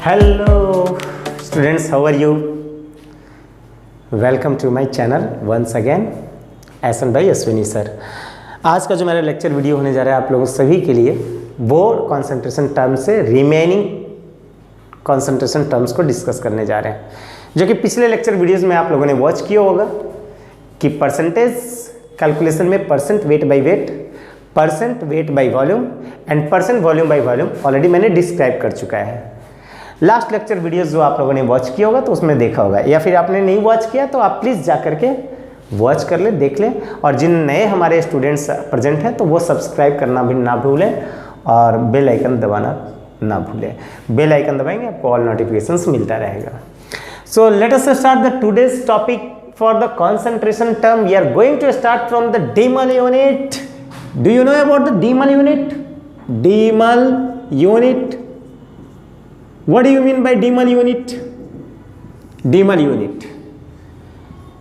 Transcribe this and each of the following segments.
Hello students, how are you? Welcome to my channel once again, एसन भाई Ashwini sir. आज का जो मेरा लेक्चर वीडियो होने जा रहा है आप लोगों सभी के लिए वो कंसंट्रेशन टर्म से रिमेनिंग कंसंट्रेशन टर्म्स को डिस्कस करने जा रहे हैं, जो कि पिछले लेक्चर वीडियोस में आप लोगों ने वॉच किया होगा कि परसेंटेज कैलकुलेशन में percent weight by weight, percent weight by volume and percent volume by volume already मैंने डिस्क्राइब कर चुका है। लास्ट लेक्चर वीडियोस जो आप लोगों ने वॉच किया होगा तो उसमें देखा होगा, या फिर आपने नहीं वॉच किया तो आप प्लीज़ जा करके वॉच कर ले, देख लें। और जिन नए हमारे स्टूडेंट्स प्रेजेंट हैं तो वो सब्सक्राइब करना भी ना भूलें और बेल आइकन दबाना ना भूलें। बेल आइकन दबाएंगे आपको ऑल नोटिफिकेशंस मिलता रहेगा। So let us start the today's topic for the concentration term. We are going to start from the decimal unit. Do you know about the decimal unit? Decimal unit, what do you mean by decimal unit? Decimal unit,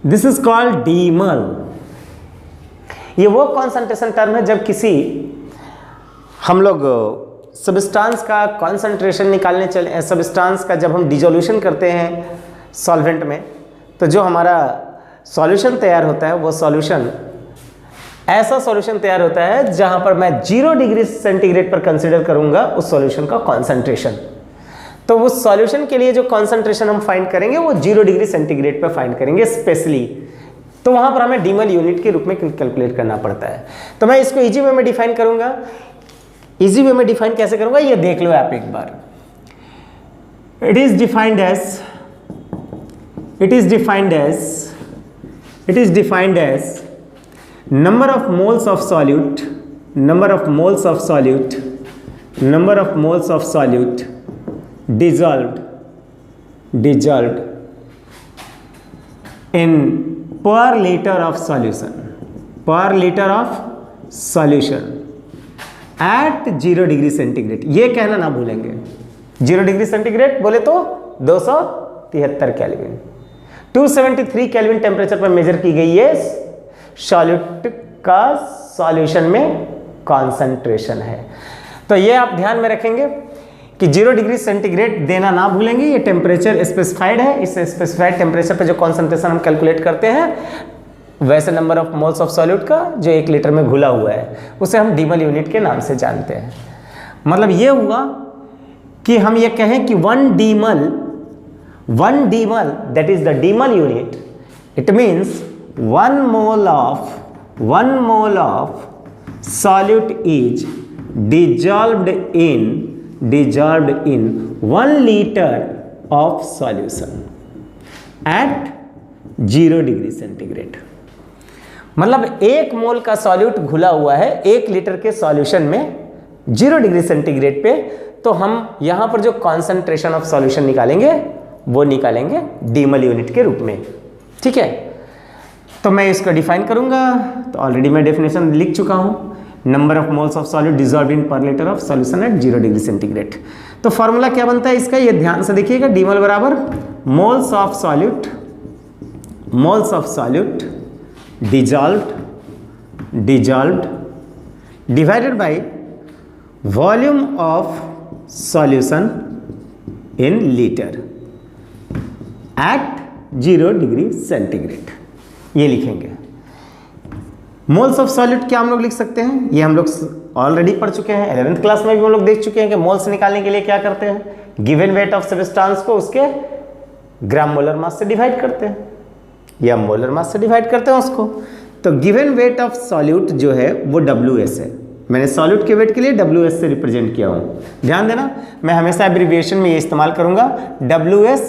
this is called decimal। ये वो concentration term है जब किसी हम लोग substance का concentration निकालने चले, सब्सटेंस का जब हम डिसोल्यूशन करते हैं सॉल्वेंट में, तो जो हमारा सॉल्यूशन तैयार होता है वो सॉल्यूशन ऐसा सॉल्यूशन तैयार होता है जहां पर मैं 0 डिग्री सेंटीग्रेड पर कंसीडर करूंगा उस सॉल्यूशन का कंसंट्रेशन। तो उस सॉल्यूशन के लिए जो कंसंट्रेशन हम फाइंड करेंगे वो 0 डिग्री सेंटीग्रेड पे फाइंड करेंगे स्पेशली, तो वहां पर हमें डेसिमल यूनिट के रूप में कैलकुलेट करना पड़ता है। तो मैं इसको इजी वे में डिफाइन करूंगा। इजी वे में डिफाइन कैसे करूंगा ये देख लो आप एक बार। It is defined as number of moles of solute dissolved in per liter of solution at 0 degree centigrade. ये कहना ना भूलेंगे। 0 डिग्री सेंटीग्रेड बोले तो 273 केल्विन, 273 केल्विन टेम्परेचर पर मेजर की गई है सॉल्यूट का सॉल्यूशन में कॉन्सेंट्रेशन है। तो ये आप ध्यान में रखेंगे कि 0 डिग्री सेंटीग्रेड देना ना भूलेंगे। ये टेम्परेचर स्पेसिफाइड है। इस स्पेसिफाइड टेम्परेचर पे जो कॉन्सेंट्रेशन हम कैलकुलेट करते हैं वैसे number of moles of solute का जो 1 लीटर में घुला हुआ है उसे हम डेसिमल यूनिट के नाम से जानते हैं। मतलब ये हुआ कि हम ये कहें कि 1 decimal that is the decimal unit. It means 1 mole of solute is dissolved in 1 liter of solution at 0 degree centigrade. मतलब 1 मोल का सॉल्यूट घुला हुआ है 1 लीटर के सॉल्यूशन में 0 डिग्री सेंटीग्रेड पे, तो हम यहां पर जो कॉन्सेंट्रेशन ऑफ सॉल्यूशन निकालेंगे वो निकालेंगे डेसिमल यूनिट के रूप में। ठीक है, तो मैं इसको डिफाइन करूंगा। तो ऑलरेडी मैं डेफिनेशन लिख चुका हूं। Number of moles of solute dissolved in per litre of solution at 0 degree centigrade. तो फॉर्मूला क्या बनता है इसका, ये ध्यान से देखिएगा। डेसिमल बराबर moles of solute dissolved divided by volume of solution in litre at 0 degree centigrade. ये लिखेंगे। मोल्स ऑफ सॉल्यूट क्या हम लोग लिख सकते हैं, ये हम लोग ऑलरेडी पढ़ चुके हैं। 11th क्लास में भी हम लोग देख चुके हैं कि मोल्स निकालने के लिए क्या करते हैं, गिवन वेट ऑफ सब्सटेंस को उसके ग्राम मोलर मास से डिवाइड करते हैं या मोलर मास से डिवाइड करते हैं उसको। तो गिवन वेट ऑफ सॉल्यूट जो है वो WS है। मैंने सॉल्यूट के वेट के लिए WS से रिप्रेजेंट किया हूँ। ध्यान देना, मैं हमेशा एब्रिविएशन में ये इस्तेमाल करूँगा WS,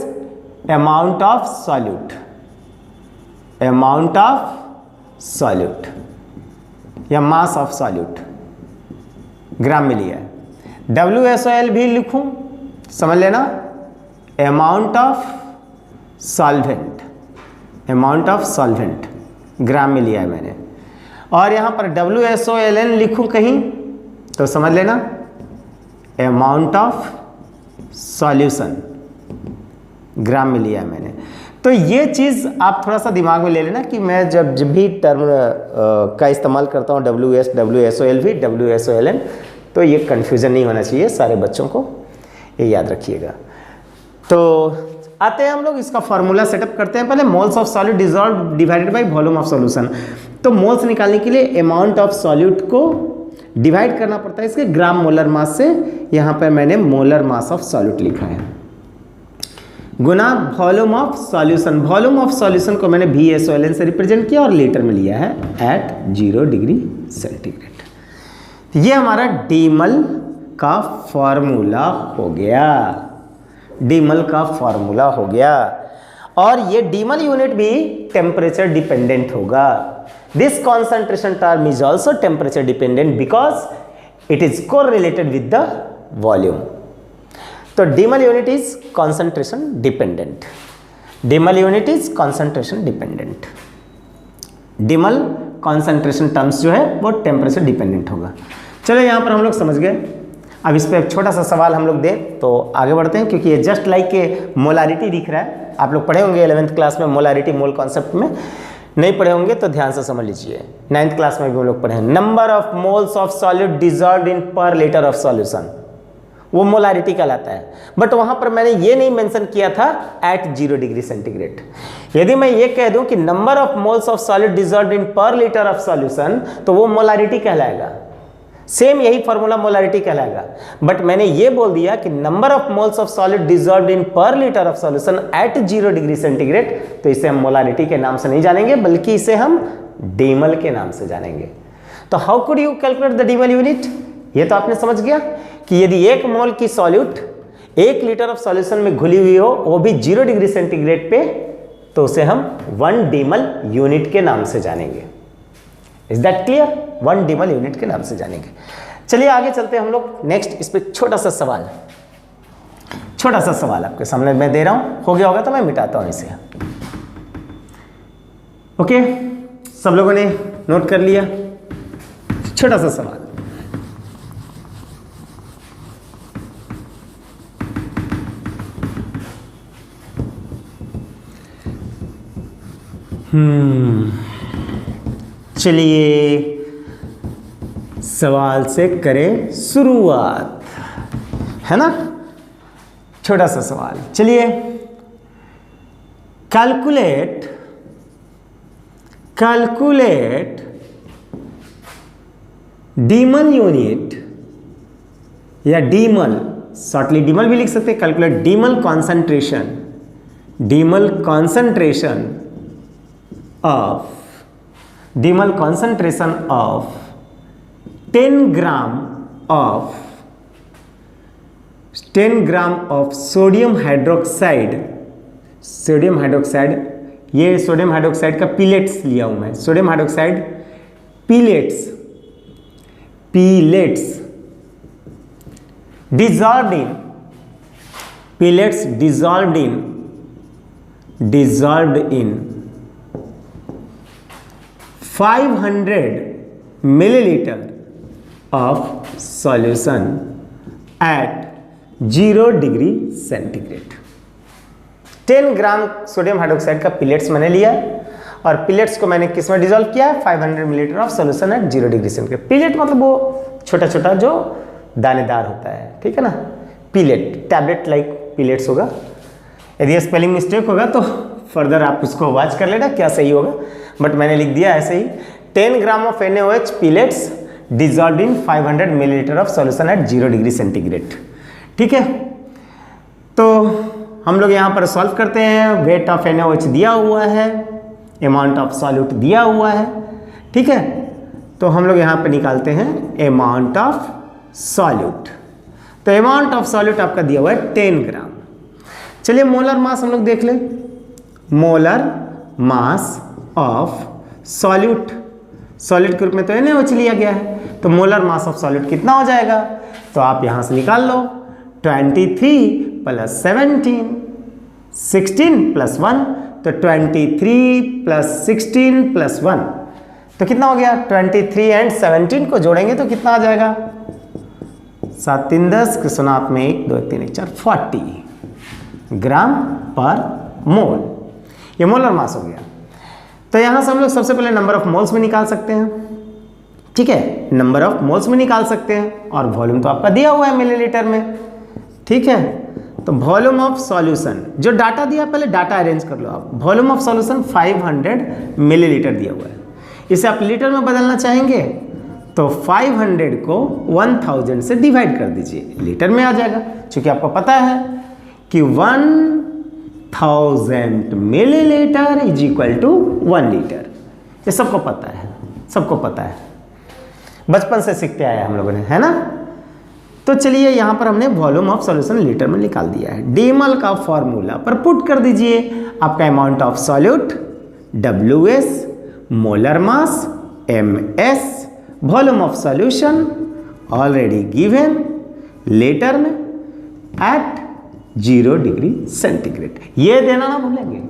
अमाउंट ऑफ सॉल्यूट या मास ऑफ सॉल्यूट ग्राम में लिया है। WSOL भी लिखूं, समझ लेना, अमाउंट ऑफ सॉल्वेंट ग्राम में लिया है मैंने। और यहां पर WSOLN लिखूं कहीं तो समझ लेना अमाउंट ऑफ सॉल्यूशन ग्राम में लिया है मैंने। तो ये चीज़ आप थोड़ा सा दिमाग में ले लेना कि मैं जब भी टर्म का इस्तेमाल करता हूँ WS, WSOL भी, WSOLN, तो ये कन्फ्यूज़न नहीं होना चाहिए सारे बच्चों को, ये याद रखिएगा। तो आते हैं हम लोग इसका फॉर्मूला सेटअप करते हैं। पहले moles of solute dissolve divided by volume of solution. तो मोल्स निकालने के लिए अमाउंट ऑफ सॉल्यूट को डिवाइड करना पड़ता है इसके ग्राम मोलर मास से। यहाँ पर मैंने मोलर मास ऑफ सॉल्यूट लिखा है गुना volume of solution. Volume of solution को मैंने VSOLN से रिप्रेजेंट किया और लीटर में लिया है एट 0 डिग्री सेंटीग्रेड। ये हमारा डीमल का फॉर्मूला हो गया, डीमल का फॉर्मूला हो गया। और ये डीमल यूनिट भी टेम्परेचर डिपेंडेंट होगा। This concentration term is also temperature dependent because it is correlated with the volume. तो demal unit is concentration dependent. Demal unit is concentration dependent. Demal concentration terms जो है वो temperature dependent होगा। चलो यहाँ पर हम लोग समझ गए। अब इस पर एक छोटा सा सवाल हम लोग दें तो आगे बढ़ते हैं, क्योंकि ये जस्ट लाइक के मोलारिटी दिख रहा है। आप लोग पढ़े होंगे 11th क्लास में मोलारिटी मोल कॉन्सेप्ट में, नहीं पढ़े होंगे तो ध्यान से समझ लीजिए। 9th क्लास में भी हम लोग पढ़े हैं। Number of moles of solute dissolved in per litre of solution, वो मोलारिटी कहलाता है। बट वहां पर मैंने ये नहीं मेंशन किया था एट 0 डिग्री सेंटीग्रेड। यदि मैं ये कह दूं कि number of moles of solid dissolved in per litre of solution, तो वो मोलारिटी कहलाएगा। सेम यही फॉर्मूला मोलारिटी कहलाएगा। बट मैंने ये बोल दिया कि number of moles of solid dissolved in per litre of solution at 0 degree centigrade, तो इसे हम मोलारिटी के नाम से नहीं जानेंगे, बल्कि इसे हम डीमल के नाम से जानेंगे। तो how could you calculate the demal unit? ये तो आपने समझ गया कि यदि 1 मोल की सॉल्यूट 1 लीटर ऑफ सॉल्यूशन में घुली हुई हो, वो भी 0 डिग्री सेंटीग्रेड पे, तो उसे हम 1 डीमल यूनिट के नाम से जानेंगे। Is that clear? 1 डीमल यूनिट के नाम से जानेंगे। चलिए आगे चलते हैं हम लोग। नेक्स्ट इस पे छोटा सा सवाल आपके सामने मैं दे रहा हूं। हो गया होगा तो मैं मिटाता हूं इसे। ओके, सब लोगों ने नोट कर लिया? छोटा सा सवाल। चलिए सवाल से करें शुरुआत, है ना? छोटा सा सवाल। चलिए, कैलकुलेट डीमल यूनिट या डीमल, शॉर्टली डीमल भी लिख सकते हैं। Calculate demal concentration of 10 gram of sodium hydroxide, ये सोडियम हाइड्रोक्साइड का पिलेट्स लिया हूं मैं। Sodium hydroxide pellets dissolved in 500 milliliter of solution at 0 degree centigrade. 10 gram sodium hydroxide का पिलेट्स मैंने लिया और पिलेट्स को मैंने किस में डिजोल्व किया? 500 millilitre of solution at 0 degree centigrade. Pellet मतलब वो छोटा छोटा जो दानेदार होता है, ठीक है ना? पिलेट, टैबलेट लाइक पिलेट्स होगा। यदि स्पेलिंग मिस्टेक होगा तो फर्दर आप उसको वॉच कर लेना क्या सही होगा, बट मैंने लिख दिया ऐसे ही। 10 gram of NaOH pellets dissolve in 500 millilitre of solution at 0 degree centigrade. ठीक है, तो हम लोग यहाँ पर सॉल्व करते हैं। वेट ऑफ NaOH दिया हुआ है, अमाउंट ऑफ सॉल्यूट दिया हुआ है, ठीक है। तो हम लोग यहाँ पे निकालते हैं अमाउंट ऑफ सॉल्यूट। तो अमाउंट ऑफ सॉल्यूट आपका दिया हुआ है 10 ग्राम। चलिए मोलर मास हम लोग देख लें। Molar mass of solute, solid के रूप में तो NaOH लिया गया है, तो मोलर मास ऑफ सॉल्यूट कितना हो जाएगा? तो आप यहाँ से निकाल लो। 23 प्लस 17, 16 प्लस 1, तो 23 प्लस 16 प्लस 1, तो कितना हो गया? 23 एंड 17 को जोड़ेंगे तो कितना आ जाएगा? 7 3 10 के सुनात में 1 2 3 1 4 40 ग्राम पर मोल। ये मोलर मास हो गया। तो यहाँ से हम लोग सबसे पहले नंबर ऑफ मोल्स में निकाल सकते हैं, ठीक है? नंबर ऑफ मोल्स में निकाल सकते हैं और वॉल्यूम तो आपका दिया हुआ है मिलीलीटर में, ठीक है? तो वॉल्यूम ऑफ सॉल्यूशन जो डाटा दिया पहले डाटा अरेंज कर लो आप। वॉल्यूम ऑफ सॉल्यूशन 500 मिलीलीटर दिया हुआ है, इसे आप लीटर में बदलना चाहेंगे तो 500 को 1000 से डिवाइड कर दीजिए, लीटर में आ जाएगा। क्योंकि आपको पता है कि 1000 millilitre is equal to 1 litre, ये सबको पता है, सबको पता है, बचपन से सीखते आए हम लोगों ने, है ना। तो चलिए यहाँ पर हमने वॉल्यूम ऑफ सॉल्यूशन लीटर में निकाल दिया है। डीमल का फॉर्मूला पर पुट कर दीजिए आपका amount of solute WS, molar mass MS, volume of solution already given litre में एट 0 डिग्री सेंटीग्रेड। ये देना ना भूलेंगे,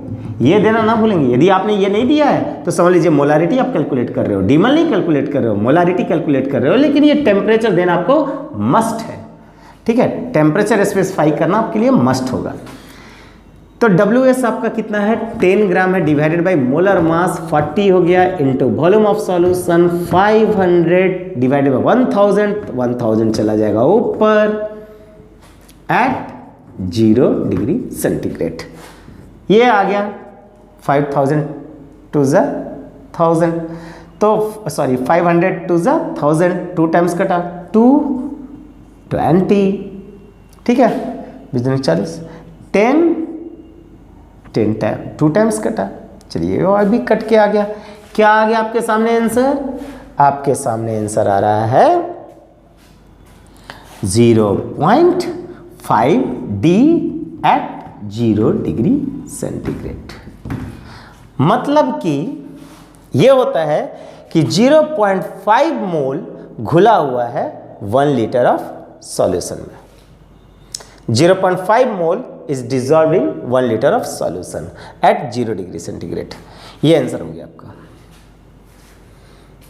ये देना ना भूलेंगे। यदि आपने ये नहीं दिया है तो समझ लीजिए मोलारिटी आप कैलकुलेट कर रहे हो, डीमल नहीं कैलकुलेट कर रहे हो, मोलारिटी कैलकुलेट कर रहे हो, लेकिन ये टेम्परेचर देना आपको मस्ट है, ठीक है। टेम्परेचर स्पेसिफाई करना आपके लिए मस्ट होगा। तो WS आपका कितना है 10 ग्राम है, डिवाइडेड बाय मोलर मास 40 हो गया, into volume of solution 500 divided by 1000 चला जाएगा ऊपर एट 0 डिग्री सेंटीग्रेड। ये आ गया 5000 टू ज़ 1000, तो सॉरी 500 टू ज़ 1000, 2 टाइम्स कटा 220, ठीक है, 40, 10 टाइम 2 टाइम्स कटा। चलिए वो अभी कट के आ गया, क्या आ गया आपके सामने आंसर? आपके सामने आंसर आ रहा है 0.5 D एट 0 डिग्री सेंटीग्रेड। मतलब कि ये होता है कि 0.5 मोल घुला हुआ है 1 लीटर ऑफ सॉल्यूशन में। 0.5 mole is dissolve in 1 litre of solution at 0 degree centigrade. ये आंसर हो गया आपका।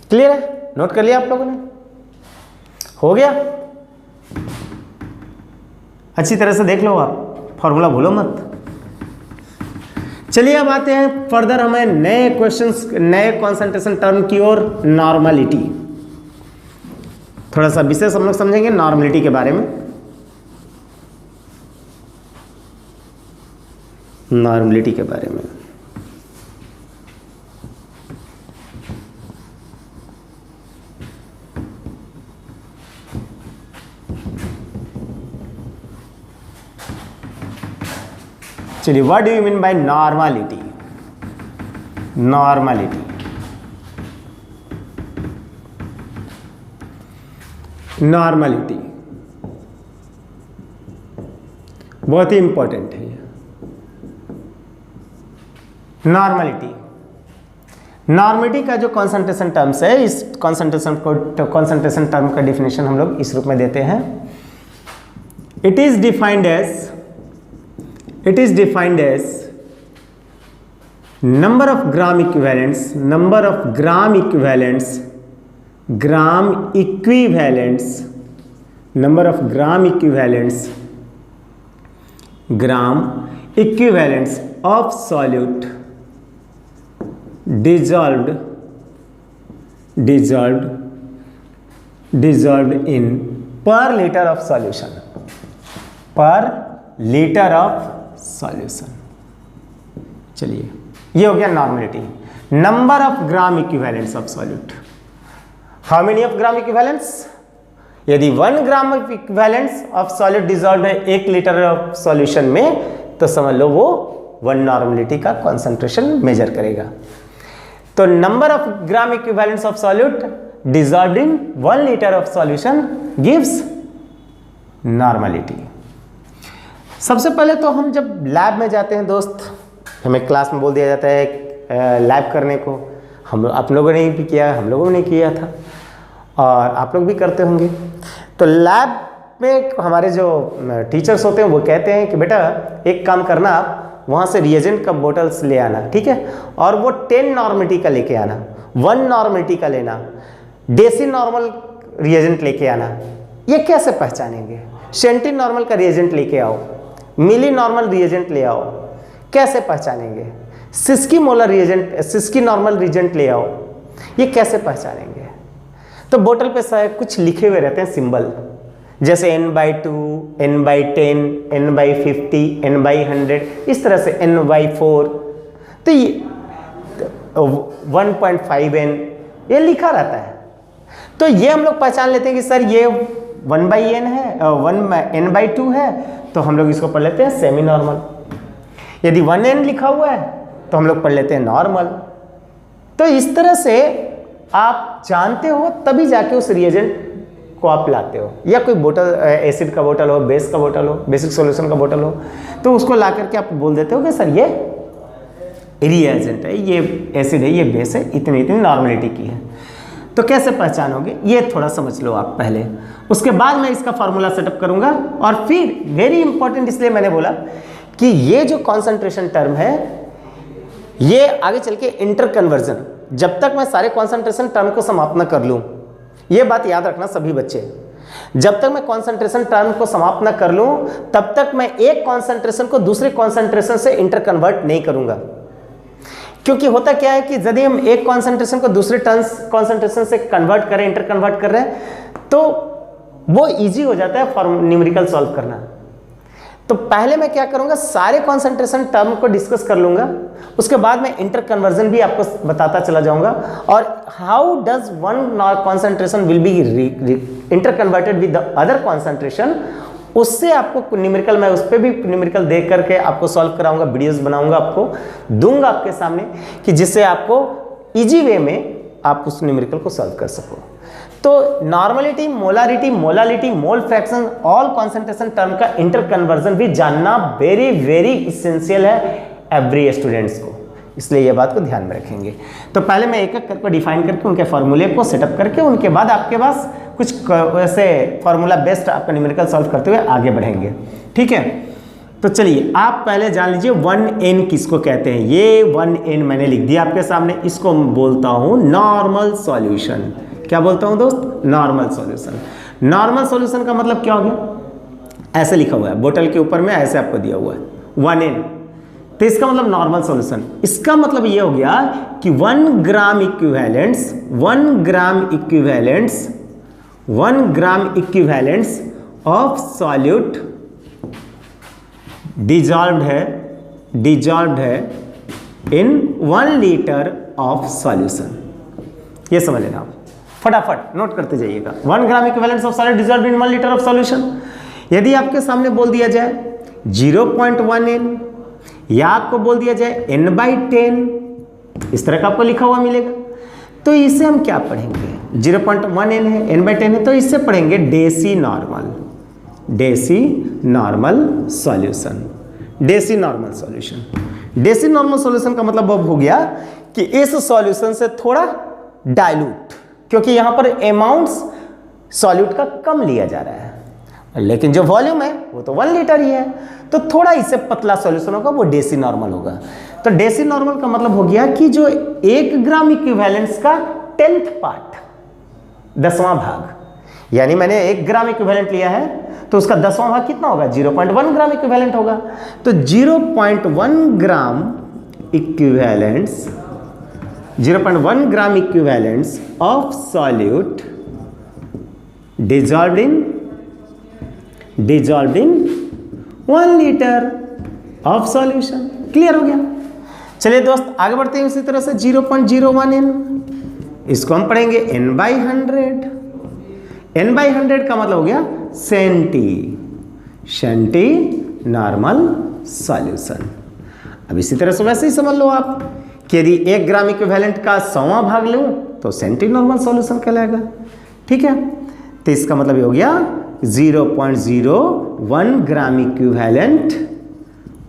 क्लियर है? नोट कर लिया आप लोगों ने? हो गया? अच्छी तरह से देख लो आप, फॉर्मूला भूलो मत। चलिए अब आते हैं फर्दर हमें नए क्वेश्चंस, नए कॉन्सेंट्रेशन टर्म की ओर। नॉर्मलिटी, थोड़ा सा विशेष हम लोग समझेंगे नॉर्मलिटी के बारे में। नॉर्मलिटी के बारे में चलिए, what do you mean by normality? Normality, normality बहुत ही इंपॉर्टेंट है। नॉर्मलिटी, नॉर्मलिटी का जो कॉन्सेंट्रेशन टर्म्स है, इस कॉन्सेंट्रेशन टर्म का डिफिनेशन हम लोग इस रूप में देते हैं। It is defined as number of gram equivalents, gram equivalents, of solute dissolved in per liter of solution, चलिए ये हो गया normality. Number of gram equivalents of solute, how many of gram equivalents? यदि 1 gram of equivalents of solute dissolve है 1 litre of solution में, तो समझ लो वो 1 नॉर्मलिटी का कॉन्सेंट्रेशन मेजर करेगा। तो number of gram equivalents of solute dissolved in 1 litre of solution gives normality. सबसे पहले तो हम जब लैब में जाते हैं दोस्त, हमें क्लास में बोल दिया जाता है लैब करने को। हम आप लोगों ने भी किया, हम लोगों ने किया था और आप लोग भी करते होंगे। तो लैब में हमारे जो टीचर्स होते हैं वो कहते हैं कि बेटा एक काम करना, आप वहाँ से रिएजेंट का बोटल्स ले आना, ठीक है, और वो 10 नॉर्मलिटी का लेके आना, 1 नॉर्मलिटी का लेना, डेसी नॉर्मल रिएजेंट लेके आना। ये कैसे पहचानेंगे? सेंटी नॉर्मल का रिएजेंट लेके आओ, मिली नॉर्मल रिएजेंट ले आओ, कैसे पहचानेंगे? सिस्की मोलर रिएजेंट, सिस्की नॉर्मल रिएजेंट ले आओ, ये कैसे पहचानेंगे? तो बोतल पे कुछ लिखे हुए रहते हैं सिंबल, जैसे n/2, n/10, n/50, n/100, इस तरह से n/4, तो ये 1.5n ये लिखा रहता है। तो ये हम लोग पहचान लेते हैं कि सर ये 1/n है, n/2 है, तो हम लोग इसको पढ़ लेते हैं सेमी नॉर्मल। यदि 1n लिखा हुआ है तो हम लोग पढ़ लेते हैं नॉर्मल। तो इस तरह से आप जानते हो तभी जाके उस रिएजेंट को आप लाते हो, या कोई बोतल एसिड का बोतल हो, बेस का बोतल हो, बेसिक सॉल्यूशन का बोतल हो, तो उसको ला करके आप बोल देते हो कि सर ये रिएजेंट है, ये एसिड है, ये बेस है, इतनी इतनी नॉर्मलिटी की है। तो कैसे पहचानोगे ये थोड़ा समझ लो आप पहले, उसके बाद मैं इसका फॉर्मूला सेटअप करूंगा। और फिर वेरी इंपॉर्टेंट इसलिए मैंने बोला कि ये जो कॉन्सेंट्रेशन टर्म है ये आगे चल के इंटर कन्वर्जन, जब तक मैं सारे कॉन्सेंट्रेशन टर्म को समाप्त न कर लूं, ये बात याद रखना सभी बच्चे, जब तक मैं कॉन्सेंट्रेशन टर्म को समाप्त न कर लूं तब तक मैं एक कॉन्सेंट्रेशन को दूसरे कॉन्सेंट्रेशन से इंटर कन्वर्ट नहीं करूंगा। क्योंकि होता क्या है कि यदि हम एक कॉन्सेंट्रेशन को दूसरे कॉन्सेंट्रेशन से कन्वर्ट करें, इंटर कन्वर्ट कर रहे हैं, तो वो इजी हो जाता है न्यूमेरिकल सॉल्व करना। तो पहले मैं क्या करूंगा, सारे कॉन्सेंट्रेशन टर्म को डिस्कस कर लूंगा, उसके बाद मैं इंटर कन्वर्जन भी आपको बताता चला जाऊंगा, और how does one concentration will be inter converted with the other concentration, उससे आपको न्यूमेरिकल, मैं उस पर भी न्यूमेरिकल देख करके आपको सॉल्व कराऊंगा, वीडियोस बनाऊंगा, आपको दूंगा आपके सामने, कि जिससे आपको इजी वे में आप उस न्यूमेरिकल को सॉल्व कर सको। तो normality, molarity, molality, mole fraction, all concentration term का इंटर कन्वर्जन भी जानना वेरी वेरी इसेंशियल है एवरी स्टूडेंट्स को, इसलिए ये बात को ध्यान में रखेंगे। तो पहले मैं एक एक करके डिफाइन करके उनके फॉर्मूले को सेटअप करके, उनके बाद आपके पास कुछ वैसे फॉर्मूला बेस्ड आपका न्यूमेरिकल सॉल्व करते हुए आगे बढ़ेंगे, ठीक है। तो चलिए आप पहले जान लीजिए 1n किसको कहते हैं। ये 1n मैंने लिख दिया आपके सामने, इसको बोलता हूं नॉर्मल सॉल्यूशन। क्या बोलता हूं दोस्त? Normal solution. नॉर्मल सॉल्यूशन का मतलब क्या हो गया, ऐसे लिखा हुआ है बोतल के ऊपर में, ऐसे आपको दिया हुआ है 1n, तो इसका मतलब नॉर्मल सॉल्यूशन। इसका मतलब ये हो गया कि 1 gram equivalents, 1 gram equivalents, 1 gram equivalents of solute dissolved है इन 1 लीटर ऑफ सॉल्यूशन। ये समझ लेना आप, फटाफट नोट करते जाइएगा। 1 gram equivalents of solute dissolved in 1 litre of solution. यदि आपके सामने बोल दिया जाए 0.1n, या आपको बोल दिया जाए n/10, इस तरह का आपको लिखा हुआ मिलेगा, तो इसे हम क्या पढ़ेंगे? 0.1n है, n/10 है, तो इससे पढ़ेंगे decinormal, decinormal solution, decinormal solution. Decinormal solution का मतलब अब हो गया कि इस सॉल्यूशन से थोड़ा डाइल्यूट, क्योंकि यहां पर अमाउंट्स सॉल्यूट का कम लिया जा रहा है, लेकिन जो वॉल्यूम है वो तो 1 लीटर ही है, तो थोड़ा इससे पतला सॉल्यूशन होगा, वो डेसी नॉर्मल होगा। तो डेसी नॉर्मल का मतलब हो गया कि जो 1 ग्राम इक्विवेलेंट्स का 10th पार्ट, 10वां भाग, यानी मैंने 1 ग्राम इक्विवेलेंट लिया है तो उसका 10वां भाग कितना होगा? 0.1 ग्राम इक्विवेलेंट होगा। तो 0.1 gram equivalents, 0.1 gram equivalents of solute dissolved in 1 litre of solution. Clear हो गया? चलिए दोस्त आगे बढ़ते हैं। उसी तरह से 0.01n, इसको हम पढ़ेंगे n/100। n/100 का मतलब हो गया सेंटी नॉर्मल सॉल्यूशन। अब इसी तरह से वैसे ही समझ लो आप कि यदि 1 ग्राम इक्विवेलेंट का 100वां भाग लूं तो सेंटी नॉर्मल सॉल्यूशन कहलाएगा, ठीक है। तो इसका मतलब ये हो गया 0.01 gram equivalent,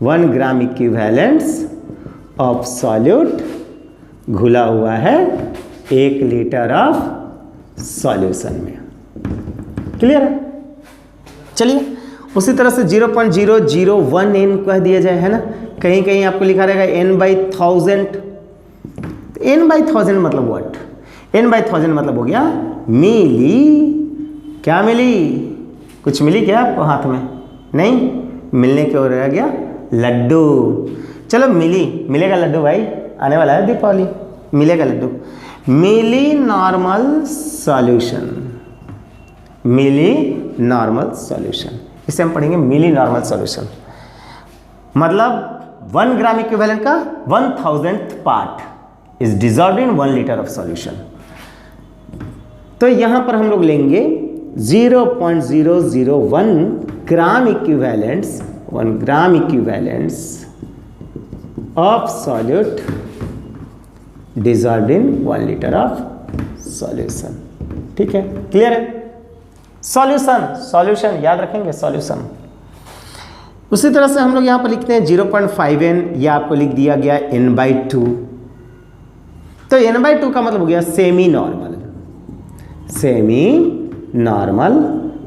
1 gram equivalents of solute घुला हुआ है 1 लीटर ऑफ सॉल्यूशन में। क्लियर है? चलिए उसी तरह से 0.001n कह दिया जाए, है ना, कहीं कहीं आपको लिखा रहेगा n/1000। n/1000 मतलब व्हाट? n/1000 मतलब हो गया मिली। क्या मिली? कुछ मिली क्या आपको हाथ में? नहीं, मिलने की ओर रह गया लड्डू। चलो मिलेगा लड्डू भाई, आने वाला है दीपावली, मिलेगा लड्डू। मिली नॉर्मल सॉल्यूशन, मिली नॉर्मल सॉल्यूशन। इसे हम पढ़ेंगे मिली नॉर्मल सॉल्यूशन, मतलब 1 ग्राम इक्विवेलेंट का 1000th part is dissolved in 1 litre of solution. तो यहां पर हम लोग लेंगे 0.001 gram equivalents, 1 gram equivalents of solute dissolved in 1 litre of solution. ठीक है, क्लियर है? सॉल्यूशन, सॉल्यूशन याद रखेंगे, सॉल्यूशन। उसी तरह से हम लोग यहां पर लिखते हैं 0.5n, यह आपको लिख दिया गया n/2। तो n/2 का मतलब हो गया semi normal, semi normal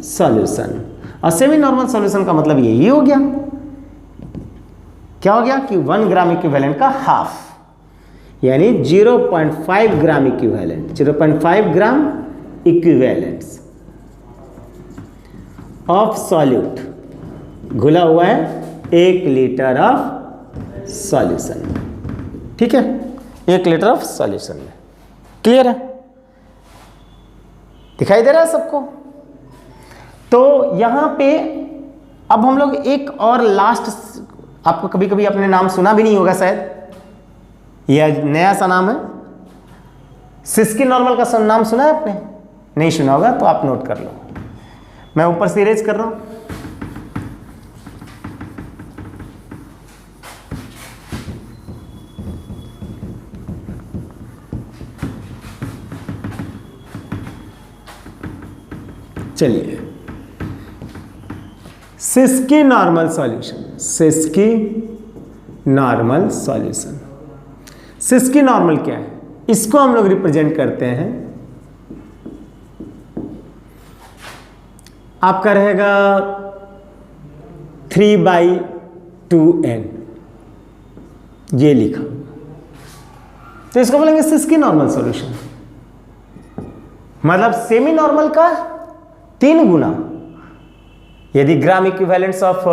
solution. और सेमी नॉर्मल सॉल्यूशन का मतलब यही हो गया, क्या हो गया कि 1 ग्राम इक्विवेलेंट का हाफ, यानी 0.5 gram equivalent, 0.5 gram equivalents of solute, घुला हुआ है 1 लीटर ऑफ सॉल्यूशन। ठीक है, 1 लीटर ऑफ सॉल्यूशन में। क्लियर है? दिखाई दे रहा है सबको? तो यहां पे अब हम लोग एक और लास्ट, आपको कभी कभी अपने नाम सुना भी नहीं होगा शायद, यह नया सा नाम है, सिस्की नॉर्मल का नाम सुना है आपने? नहीं सुना होगा तो आप नोट कर लो, मैं ऊपर से इरेज कर रहा हूं। चलिए, sesqui normal solution, sesqui normal solution. Sesqui normal क्या है? इसको हम लोग रिप्रेजेंट करते हैं, आपका रहेगा 3/2n, ये लिखा, तो इसको बोलेंगे सिस्की नॉर्मल सॉल्यूशन। मतलब सेमी नॉर्मल का 3 गुना, यदि ग्राम इक्विवेलेंट्स ऑफ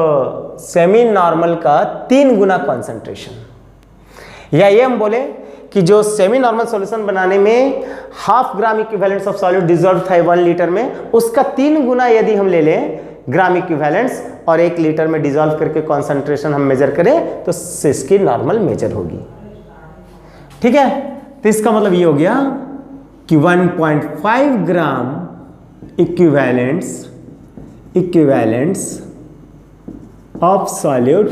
सेमी नॉर्मल का 3 गुना कॉन्सेंट्रेशन, या ये हम बोले कि जो सेमी नॉर्मल सॉल्यूशन बनाने में half gram equivalents of solute dissolve था 1 लीटर में, उसका 3 गुना यदि हम ले लें ग्राम इक्विवेलेंट्स और 1 लीटर में डिजॉल्व करके कॉन्सेंट्रेशन हम मेजर करें तो सिस्की नॉर्मल मेजर होगी। ठीक है, तो इसका मतलब ये हो गया कि 1.5 gram equivalents of solute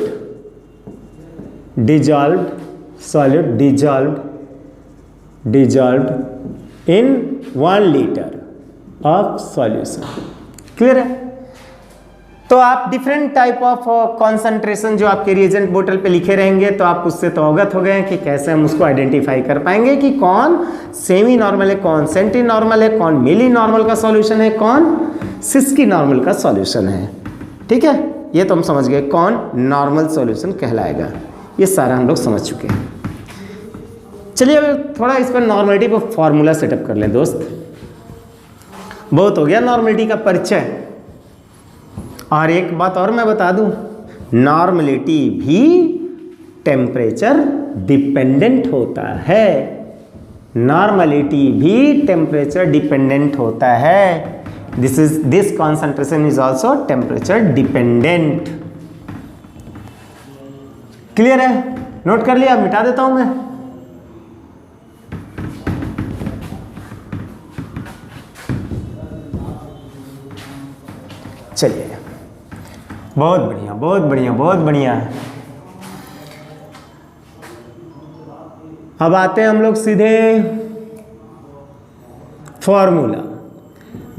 dissolved in 1 litre of solution. Clear है? तो आप डिफरेंट टाइप ऑफ कॉन्सेंट्रेशन जो आपके रिएजेंट बोतल पे लिखे रहेंगे, तो आप उससे तो अवगत हो गए कि कैसे हम उसको आइडेंटिफाई कर पाएंगे कि कौन सेमी नॉर्मल है, कौन सेंटी नॉर्मल है, कौन मिली नॉर्मल का सॉल्यूशन है, कौन सिस्की नॉर्मल का सॉल्यूशन है। ठीक है, ये तो हम समझ गए कौन नॉर्मल सॉल्यूशन कहलाएगा, ये सारा हम लोग समझ चुके हैं। चलिए अब थोड़ा इस पर नॉर्मलिटी पर फॉर्मूला सेटअप कर लें दोस्त। बहुत हो गया नॉर्मलिटी का परिचय। और एक बात और मैं बता दूं, नॉर्मलिटी भी टेम्परेचर डिपेंडेंट होता है, नॉर्मलिटी भी टेम्परेचर डिपेंडेंट होता है। This concentration is also temperature dependent. Clear है? नोट कर लिया, मिटा देता हूं मैं। चलिए, बहुत बढ़िया, बहुत बढ़िया, बहुत बढ़िया। अब आते हैं हम लोग सीधे फॉर्मूला।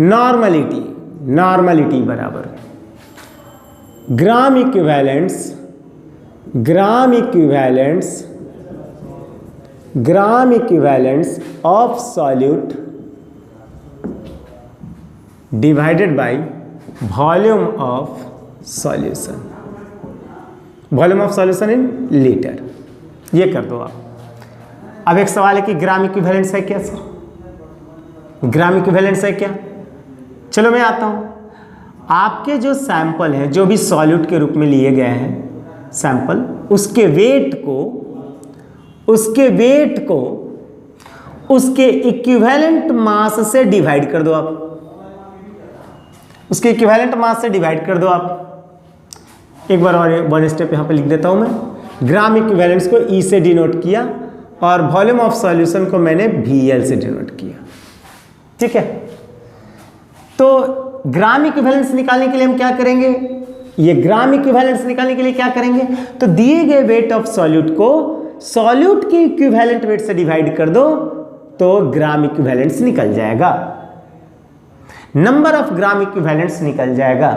नॉर्मलिटी बराबर gram equivalents of solute divided by volume of solution, volume of solution in litre. ये कर दो आप। अब एक सवाल है कि ग्राम इक्विवेलेंट्स है क्या सर? ग्राम इक्विवेलेंट्स है क्या? चलो मैं आता हूं। आपके जो सैंपल हैं, जो भी सॉल्यूट के रूप में लिए गए हैं सैंपल, उसके वेट को उसके इक्विवेलेंट मास से डिवाइड कर दो आप। उसके इक्विवेलेंट मास से डिवाइड कर दो आप। एक बार और वन स्टेप यहाँ पे लिख देता हूँ मैं। ग्राम इक्विवेलेंट्स को ई से डिनोट किया और वॉल्यूम ऑफ सॉल्यूशन को मैंने VL से डिनोट किया। ठीक है, तो ग्राम इक्विवेलेंट्स निकालने के लिए हम क्या करेंगे, ये ग्राम इक्विवेलेंट्स निकालने के लिए क्या करेंगे, तो दिए गए वेट ऑफ सॉल्यूट को सॉल्यूट के इक्विवेलेंट वेट से डिवाइड कर दो तो ग्राम इक्विवेलेंट्स निकल जाएगा, नंबर ऑफ ग्राम इक्विवेलेंट्स निकल जाएगा।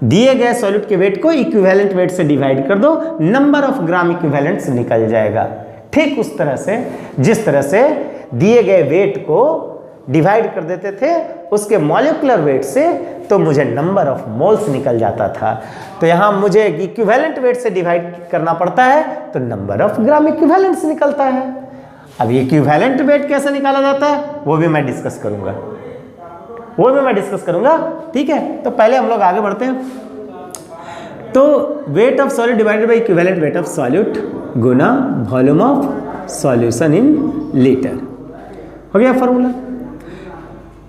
दिए गए सॉल्यूट के वेट को इक्विवेलेंट वेट से डिवाइड कर दो, नंबर ऑफ ग्राम इक्विवेलेंट्स निकल जाएगा। ठीक उस तरह से जिस तरह से दिए गए वेट को डिवाइड कर देते थे उसके मॉलिक्यूलर वेट से तो मुझे नंबर ऑफ मोल्स निकल जाता था, तो यहां मुझे इक्विवेलेंट वेट से डिवाइड करना पड़ता है तो नंबर ऑफ ग्राम इक्विवेलेंट्स निकलता है। अब इक्विवेलेंट वेट कैसे निकाला जाता है वो भी मैं डिस्कस करूंगा, ठीक है। तो पहले हम लोग आगे बढ़ते हैं। तो wait of solute divided by equivalent weight of solute Guna volume of solution in litre, हो गया फॉर्मूला।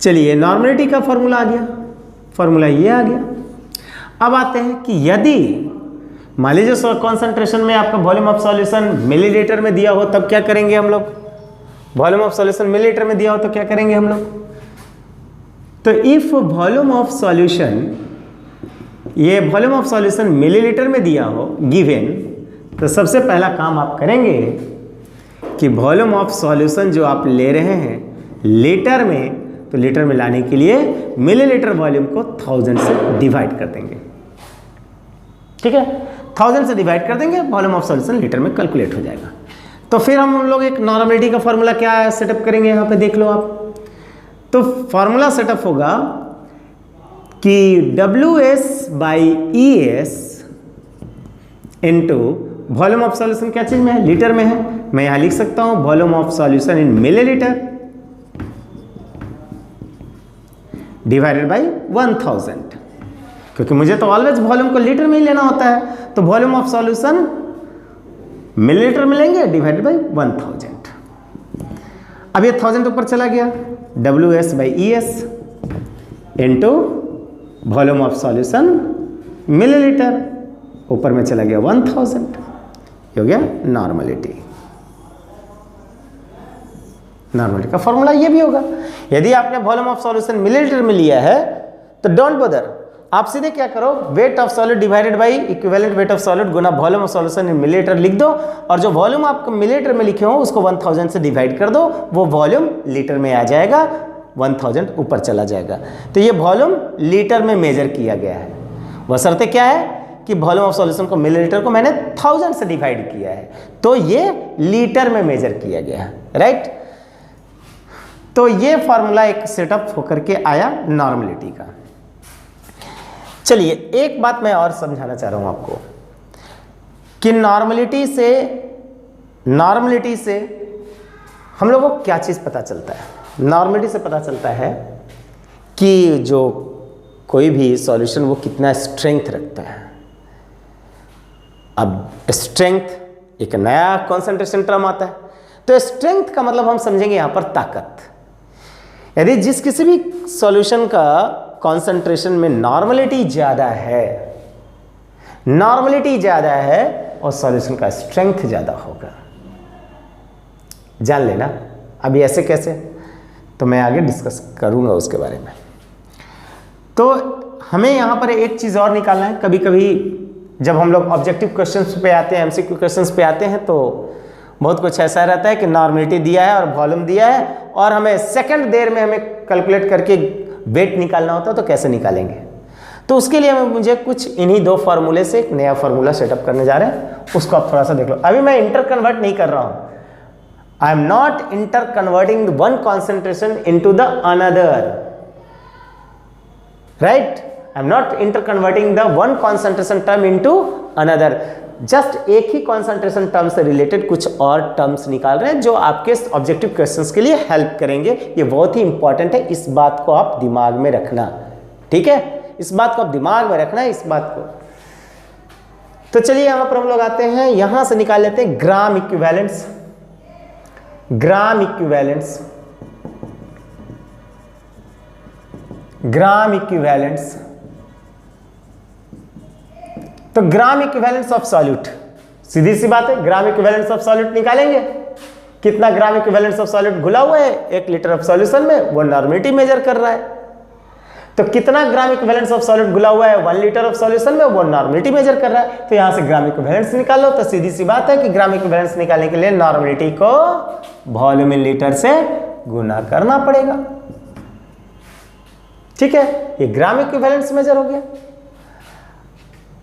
चलिए नॉर्मलिटी का फॉर्मूला आ गया, फॉर्मूला ये आ गया। अब आते हैं कि यदि मान लीजिए कॉन्सेंट्रेशन में आपका वॉल्यूम ऑफ सॉल्यूशन मिलीलीटर में दिया हो तब क्या करेंगे हम लोग, वॉल्यूम ऑफ सॉल्यूशन मिलीलीटर में दिया हो तो क्या करेंगे हम लोग, तो इफ वॉल्यूम ऑफ सॉल्यूशन, ये वॉल्यूम ऑफ सॉल्यूशन मिलीलीटर में दिया हो गिवन, तो सबसे पहला काम आप करेंगे कि वॉल्यूम ऑफ सॉल्यूशन जो आप ले रहे हैं लीटर में, तो लीटर में लाने के लिए मिलीलीटर वॉल्यूम को 1000 से डिवाइड कर देंगे। ठीक है, 1000 से डिवाइड कर देंगे, वॉल्यूम ऑफ सॉल्यूशन लीटर में कैलकुलेट हो जाएगा। तो फिर हम लोग एक नॉर्मलिटी का फॉर्मूला क्या है सेटअप करेंगे, यहाँ पे देख लो आप। तो फॉर्मूला सेटअप होगा कि WS/ES into volume of solution क्या चीज में है, लीटर में है। मैं यहां लिख सकता हूं volume of solution in millilitre divided by 1000, क्योंकि मुझे तो ऑलवेज वॉल्यूम को लीटर में ही लेना होता है, तो वॉल्यूम ऑफ सॉल्यूशन मिलीलीटर में लेंगे डिवाइडेड बाय 1000। अब ये 1000 ऊपर चला गया, WS/ES into volume of solution millilitre, ऊपर में चला गया 1000, हो गया नॉर्मलिटी। नॉर्मलिटी का फॉर्मूला ये भी होगा। यदि आपने वॉल्यूम ऑफ सॉल्यूशन मिलीलीटर में लिया है तो डोंट बदर, आप सीधे क्या करो, weight of solid divided by equivalent weight of solid Guna volume of solution in millilitre लिख दो, और जो वॉल्यूम आप मिलीलीटर में लिखे हो उसको 1000 से डिवाइड कर दो, वो वॉल्यूम लीटर में आ जाएगा, 1000 ऊपर चला जाएगा। तो ये वॉल्यूम लीटर में मेजर किया गया है। वह शर्तें क्या है कि वॉल्यूम ऑफ सॉल्यूशन को मिलीलीटर को मैंने 1000 से डिवाइड किया है, तो ये लीटर में मेजर किया गया है, राइट। तो ये फॉर्मूला एक सेटअप होकर के आया नॉर्मलिटी का। चलिए एक बात मैं और समझाना चाह रहा हूं आपको कि नॉर्मलिटी से हम लोगों को क्या चीज पता चलता है। नॉर्मलिटी से पता चलता है कि जो कोई भी सॉल्यूशन वो कितना स्ट्रेंथ रखता है। अब स्ट्रेंथ एक नया कॉन्सेंट्रेशन टर्म आता है, तो स्ट्रेंथ का मतलब हम समझेंगे यहां पर ताकत। यदि जिस किसी भी सॉल्यूशन का कॉन्सेंट्रेशन में नॉर्मलिटी ज़्यादा है और सॉल्यूशन का स्ट्रेंथ ज़्यादा होगा। जान लेना। अभी ऐसे कैसे, तो मैं आगे डिस्कस करूंगा उसके बारे में। तो हमें यहाँ पर एक चीज़ और निकालना है। कभी कभी जब हम लोग ऑब्जेक्टिव क्वेश्चंस पे आते हैं, MCQ क्वेश्चंस पे आते हैं, तो बहुत कुछ ऐसा रहता है कि नॉर्मलिटी दिया है और वॉल्यूम दिया है और हमें सेकंड देर में हमें कैलकुलेट करके वेट निकालना होता है, तो कैसे निकालेंगे। तो उसके लिए मुझे कुछ इन्हीं दो फार्मूले से एक नया फार्मूला सेटअप करने जा रहे हैं, उसको आप थोड़ा सा देख लो। अभी मैं इंटर कन्वर्ट नहीं कर रहा हूं, I am not inter converting one concentration into the another, right. I am not inter converting the one concentration term into another, just एक ही कॉन्सेंट्रेशन टर्म से रिलेटेड कुछ और टर्म्स निकाल रहे हैं जो आपके ऑब्जेक्टिव क्वेश्चंस के लिए हेल्प करेंगे। ये बहुत ही इंपॉर्टेंट है, इस बात को आप दिमाग में रखना, ठीक है। इस बात को आप दिमाग में रखना है, इस बात को। तो चलिए यहां पर हम लोग आते हैं, यहां से निकाल लेते हैं ग्राम इक्विवेलेंट्स। Gram equivalents. तो ग्राम इक्विवेलेंट्स ऑफ सॉल्यूट, सीधी सी बात है, ग्राम इक्विवेलेंट्स ऑफ सॉल्यूट निकालेंगे। कितना ग्राम इक्विवेलेंट्स ऑफ सॉल्यूट घुला हुआ है 1 लीटर ऑफ सॉल्यूशन में, वो नॉर्मेलिटी मेजर कर रहा है। तो कितना ग्राम इक्विवेलेंट्स ऑफ सॉल्यूट घुला हुआ है 1 लीटर ऑफ सॉल्यूशन में, वो नॉर्मेलिटी मेजर कर रहा है। तो यहां से ग्राम इक्विवेलेंट्स निकालो। तो सीधी सी बात है कि ग्राम इक्विवेलेंट्स निकालने के लिए नॉर्मेलिटी को वॉल्यूम इन लीटर से गुना करना पड़ेगा। ठीक है, ये ग्राम इक्विवेलेंट्स मेजर हो गया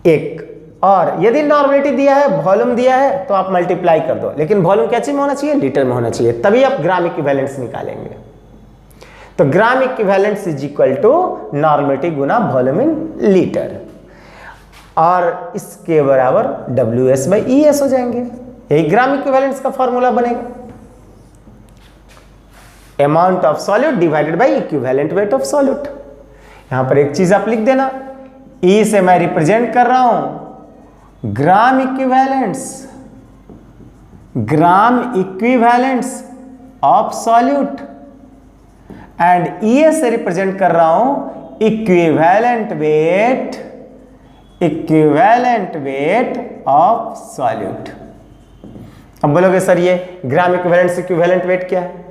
एक। और यदि नॉर्मेलिटी दिया है, वॉल्यूम दिया है, तो आप मल्टीप्लाई कर दो, लेकिन वॉल्यूम क्या चीज में होना चाहिए, लीटर में होना चाहिए, तभी आप ग्राम इक्विवेलेंट्स निकालेंगे। तो gram equivalents is equal to normality गुना वॉल्यूम इन लीटर, और इसके बराबर WS/ES हो जाएंगे। यही ग्राम इक्विवेलेंट्स का फॉर्मूला बनेगा, amount of solute divided by equivalent weight of solute. यहां पर एक चीज आप लिख देना, E से मैं रिप्रेजेंट कर रहा हूं gram equivalents, gram equivalents of solute, and ES से रिप्रेजेंट कर रहा हूं इक्विवेलेंट वेट ऑफ सॉल्यूट। अब बोलोगे सर ये ग्राम इक्विवेलेंट इक्विवेलेंट वेट क्या है?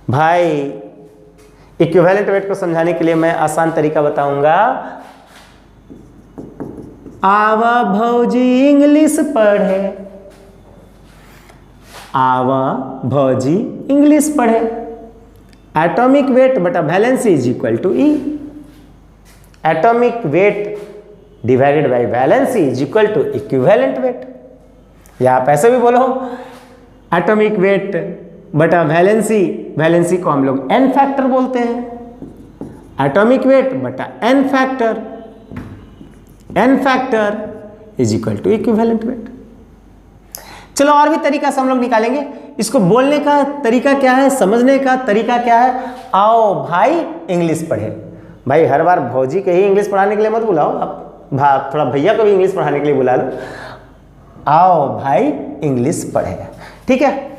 भाई इक्विवेलेंट वेट को समझाने के लिए मैं आसान तरीका बताऊंगा। आवा भौजी इंग्लिश पढ़े, आवा भौजी इंग्लिश पढ़े, एटॉमिक वेट बटा valency is equal to E। Atomic weight divided by valency is equal to equivalent weight. या आप ऐसे भी बोलो एटॉमिक वेट बटा वैलेंसी, वैलेंसी को हम लोग n फैक्टर बोलते हैं, एटॉमिक वेट बटा n factor is equal to equivalent weight. चलो और भी तरीका से हम लोग निकालेंगे। इसको बोलने का तरीका क्या है, समझने का तरीका क्या है? आओ भाई इंग्लिश पढ़े। भाई हर बार भौजी के ही इंग्लिश पढ़ाने के लिए मत बुलाओ, आप थोड़ा भैया को भी इंग्लिश पढ़ाने के लिए बुला लो। आओ भाई इंग्लिश पढ़े, ठीक है।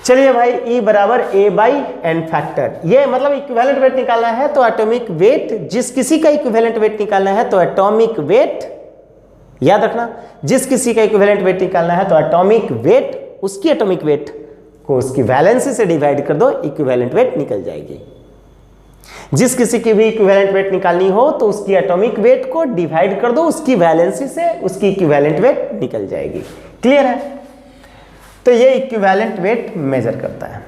चलिए भाई E बराबर A/n फैक्टर, ये मतलब इक्विवेलेंट वेट निकालना है तो एटॉमिक वेट, जिस किसी का इक्विवेलेंट वेट निकालना है तो एटॉमिक वेट, याद रखना, जिस किसी का इक्विवेलेंट वेट निकालना है तो एटॉमिक वेट, उसकी एटॉमिक वेट को उसकी वैलेंसी से डिवाइड कर दो, इक्विवेलेंट वेट निकल जाएगी। जिस किसी की भी इक्विवेलेंट वेट निकालनी हो तो उसकी एटॉमिक वेट को डिवाइड कर दो उसकी वैलेंसी से, उसकी इक्विवेलेंट वेट निकल जाएगी। क्लियर है? तो ये इक्विवेलेंट वेट मेजर करता है।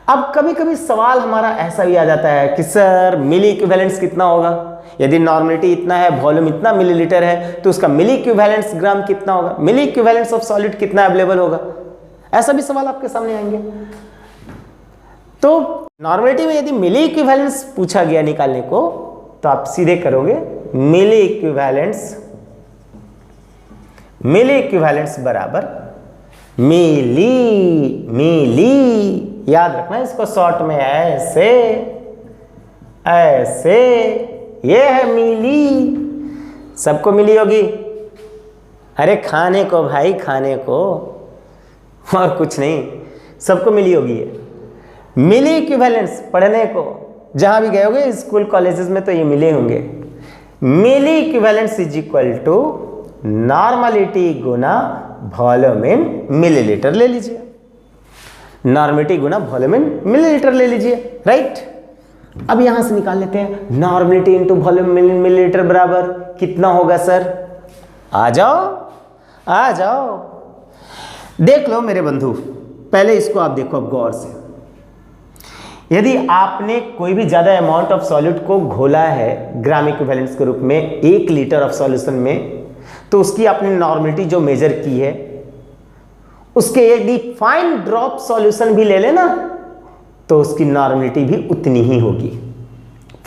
अब कभी कभी सवाल हमारा ऐसा भी आ जाता है कि सर मिली इक्विवेलेंस कितना होगा? यदि नॉर्मेलिटी इतना है, वॉल्यूम इतना मिलीलीटर है, तो उसका मिली इक्विवेलेंस ग्राम कितना होगा? मिली इक्विवेलेंस ऑफ सॉलिड कितना अवेलेबल होगा? ऐसा भी सवाल आपके सामने आएंगे। तो नॉर्मेलिटी में यदि मिली इक्विवेलेंस पूछा गया निकालने को, तो आप सीधे करोगे मिली इक्विवेलेंस बराबर मिली, याद रखना इसको शॉर्ट में ऐसे, ये है मिली। सबको मिली होगी? अरे खाने को भाई, खाने को, और कुछ नहीं, सबको मिली होगी ये मिली इक्विवेलेंस। पढ़ने को जहां भी गए होगे स्कूल कॉलेजेस में तो ये मिले होंगे। Milli equivalence is equal to normality गुना वॉल्यूम इन मिलीलीटर ले लीजिए, नॉर्मलिटी गुना वॉल्यूम इन मिलीलीटर ले लीजिए, राइट। अब यहां से निकाल लेते हैं normality into volume in millilitre बराबर कितना होगा सर? आ जाओ देख लो मेरे बंधु, पहले इसको आप देखो अब गौर से। यदि आपने कोई भी ज्यादा अमाउंट ऑफ सॉल्यूट को घोला है ग्राम इक्विवेलेंट्स के रूप में 1 लीटर ऑफ सॉल्यूशन में, तो उसकी आपने नॉर्मलिटी जो मेजर की है उसके यदि फाइन ड्रॉप सॉल्यूशन भी ले लेना तो उसकी नॉर्मलिटी भी उतनी ही होगी,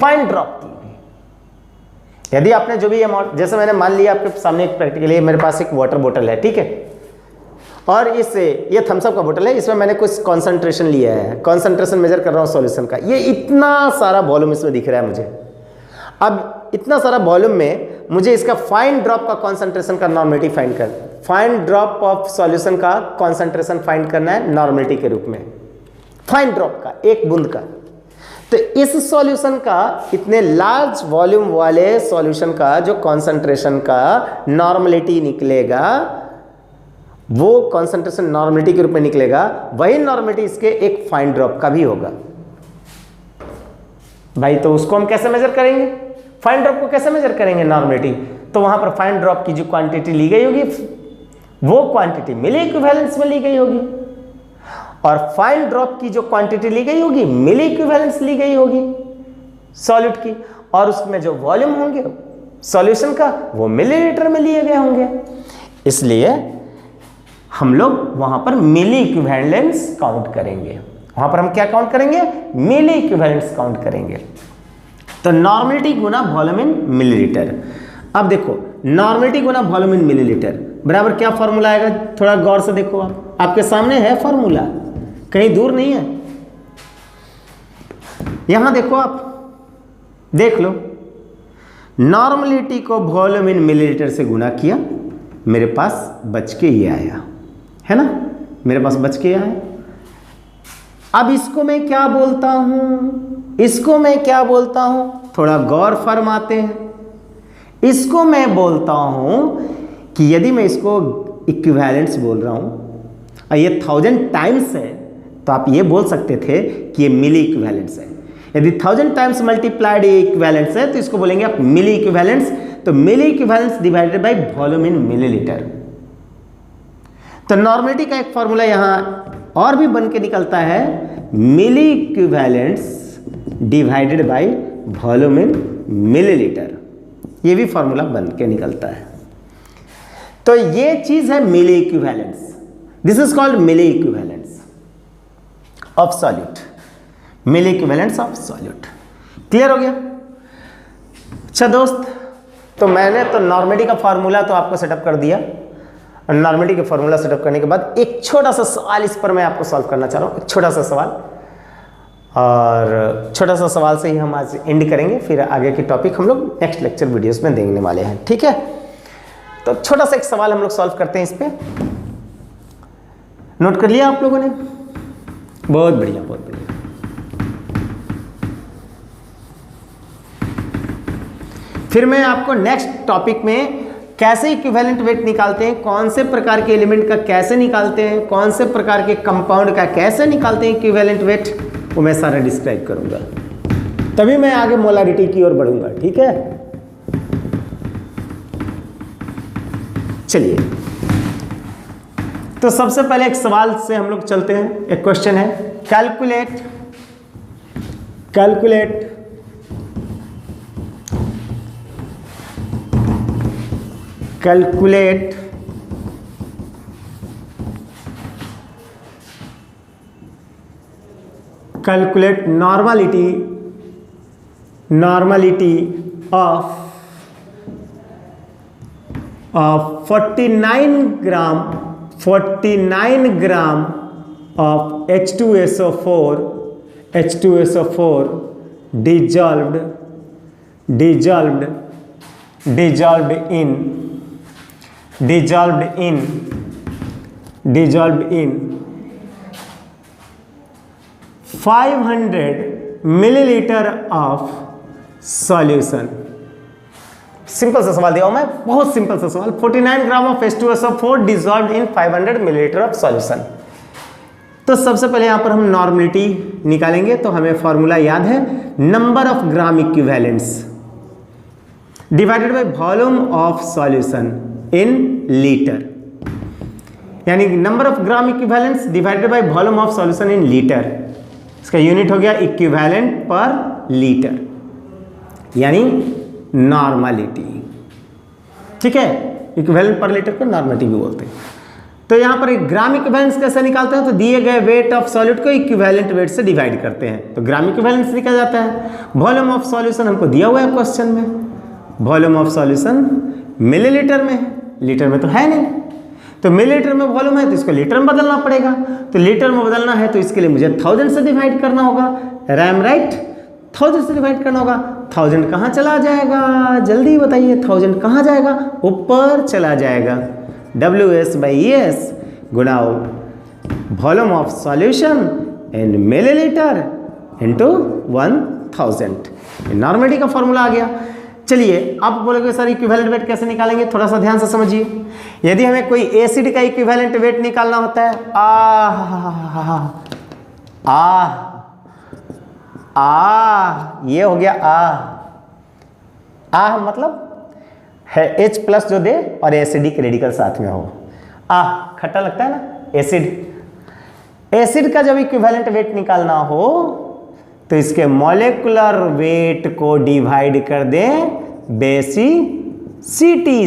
फाइन ड्रॉप की भी। यदि आपने जो भी अमाउंट, जैसे मैंने मान लिया आपके सामने एक प्रैक्टिकली मेरे पास एक वाटर बोतल है, ठीक है, और ये थम्स अप का बोतल है, इसमें मैंने कुछ कॉन्सेंट्रेशन लिया है, कॉन्सेंट्रेशन मेजर कर रहा हूँ सॉल्यूशन का। ये इतना सारा वॉल्यूम इसमें दिख रहा है मुझे। अब इतना सारा वॉल्यूम में मुझे इसका फाइन ड्रॉप का कॉन्सेंट्रेशन का नॉर्मलिटी फाइंड कर, फाइन ड्रॉप ऑफ सॉल्यूशन का कॉन्सेंट्रेशन फाइंड करना है नॉर्मलिटी के रूप में, फाइन ड्रॉप का, एक बूंद का। तो इस सॉल्यूशन का, इतने लार्ज वॉल्यूम वाले सॉल्यूशन का जो कॉन्सेंट्रेशन का नॉर्मलिटी निकलेगा, वो कॉन्सेंट्रेशन नॉर्मलिटी के रूप में निकलेगा, वही नॉर्मलिटी इसके एक फाइन ड्रॉप का भी होगा भाई। तो उसको हम कैसे मेजर करेंगे? फाइन ड्रॉप को कैसे मेजर करेंगे नॉर्मलिटी? तो वहां पर फाइन ड्रॉप की जो क्वांटिटी ली गई होगी वो क्वांटिटी मिली इक्विवेलेंस में ली गई होगी, और फाइन ड्रॉप की जो क्वांटिटी ली गई होगी मिली इक्विवेलेंस ली गई होगी सॉल्यूट की, और उसमें जो वॉल्यूम होंगे सॉल्यूशन का वो मिलीलीटर में लिए गए होंगे। इसलिए हम लोग वहां पर मिली इक्विवेलेंस काउंट करेंगे। वहां पर हम क्या काउंट करेंगे? मिली इक्विवेलेंस काउंट करेंगे। तो नॉर्मलिटी गुना वॉल्यूम इन मिलीलीटर। अब देखो, नॉर्मलिटी गुना वॉल्यूम इन मिलीलीटर बराबर क्या फॉर्मूला आएगा? थोड़ा गौर से देखो, आप आपके सामने है फॉर्मूला, कहीं दूर नहीं है। यहां देखो, आप देख लो, नॉर्मलिटी को वॉल्यूम इन मिलीलीटर से गुना किया, मेरे पास बच के ये आया, है ना? मेरे पास बच के आया। अब इसको मैं क्या बोलता हूं? इसको मैं क्या बोलता हूं? थोड़ा गौर फरमाते हैं। इसको मैं बोलता हूं कि यदि मैं इसको इक्विवेलेंस बोल रहा हूं और ये 1000 टाइम्स है, तो आप ये बोल सकते थे कि ये मिली इक्विवेलेंस है। यदि 1000 टाइम्स मल्टीप्लाइड ये इक्विवेलेंस है, तो इसको बोलेंगे आप मिली इक्विवेलेंस। तो milli equivalence divided by volume in millilitre. तो नॉर्मलिटी का एक फॉर्मूला यहां और भी बन के निकलता है, milli equivalence divided by volume in millilitre. ये भी फॉर्मूला बन के निकलता है। तो ये चीज है milli equivalence. This is called milli equivalence of solute. Milli equivalence of solute. Clear हो गया? अच्छा दोस्त, तो मैंने तो नॉर्मलिटी का फॉर्मूला तो आपको सेटअप कर दिया, और नॉर्मलिटी का फॉर्मूला सेटअप करने के बाद एक छोटा सा सवाल इस पर मैं आपको सॉल्व करना चाह रहा हूँ, एक छोटा सा सवाल, और छोटा सा सवाल से ही हम आज एंड करेंगे। फिर आगे की टॉपिक हम लोग नेक्स्ट लेक्चर वीडियोस में देखने वाले हैं, ठीक है? तो छोटा सा एक सवाल हम लोग सॉल्व करते हैं। इस पे नोट कर लिया आप लोगों ने? बहुत बढ़िया, बहुत बढ़िया। फिर मैं आपको नेक्स्ट टॉपिक में कैसे इक्विवेलेंट वेट निकालते हैं, कौन से प्रकार के एलिमेंट का कैसे निकालते हैं, कौन से प्रकार के कंपाउंड का कैसे निकालते हैं इक्विवेलेंट वेट, वो मैं सारा डिस्क्राइब करूंगा। तभी मैं आगे मोलारिटी की ओर बढ़ूंगा, ठीक है? चलिए, तो सबसे पहले एक सवाल से हम लोग चलते हैं। एक क्वेश्चन है, calculate normality of 49 gram of H2SO4 dissolved in 500 milliliter of solution। Simple सा सवाल दिया हूं मैं, बहुत सिंपल सा सवाल। 49 gram of H2SO4 dissolve in 500 millilitre of solution. तो सबसे पहले यहां पर हम नॉर्मलिटी निकालेंगे। तो हमें फॉर्मूला याद है, number of gram equivalents divided by volume of solution in litre, यानी number of gram equivalents divided by volume of solution in litre. इसका यूनिट हो गया इक्विवेलेंट पर लीटर, यानी नॉर्मलिटी, ठीक है? इक्विवेलेंट पर लीटर को नॉर्मलिटी भी बोलते हैं। तो यहां पर एक ग्राम इक्विवेलेंस कैसे निकालते हैं? तो दिए गए वेट ऑफ सॉल्यूट को इक्विवेलेंट वेट से डिवाइड करते हैं, तो ग्राम इक्विवेलेंस निकल जाता है। वॉल्यूम ऑफ सॉल्यूशन हमको दिया हुआ है क्वेश्चन में, वॉल्यूम ऑफ सॉल्यूशन मिलीलीटर में है, लीटर में तो है नहीं। तो मिलीलीटर में वॉल्यूम है तो इसको लीटर में बदलना पड़ेगा। तो लीटर में बदलना है तो इसके लिए मुझे 1000 से डिवाइड करना होगा। रैम राइट, 1000 से डिवाइड करना होगा। 1000 कहाँ चला जाएगा? जल्दी बताइए, 1000 कहाँ जाएगा? ऊपर चला जाएगा। WS/ES Guna volume of solution in millilitre into 1000। Normality का फॉर्मूला आ गया। चलिए आप बोलोगे सर इक्विवेलेंट वेट कैसे निकालेंगे, थोड़ा सा ध्यान से समझिए। यदि हमें कोई एसिड का इक्विवेलेंट वेट निकालना होता है, ये हो गया मतलब है H प्लस जो दे और एसिडिक रेडिकल साथ में हो। खट्टा लगता है ना एसिड का जब इक्विवेलेंट वेट निकालना हो तो इसके मॉलिक्यूलर वेट को डिवाइड कर दें बेसिसिटी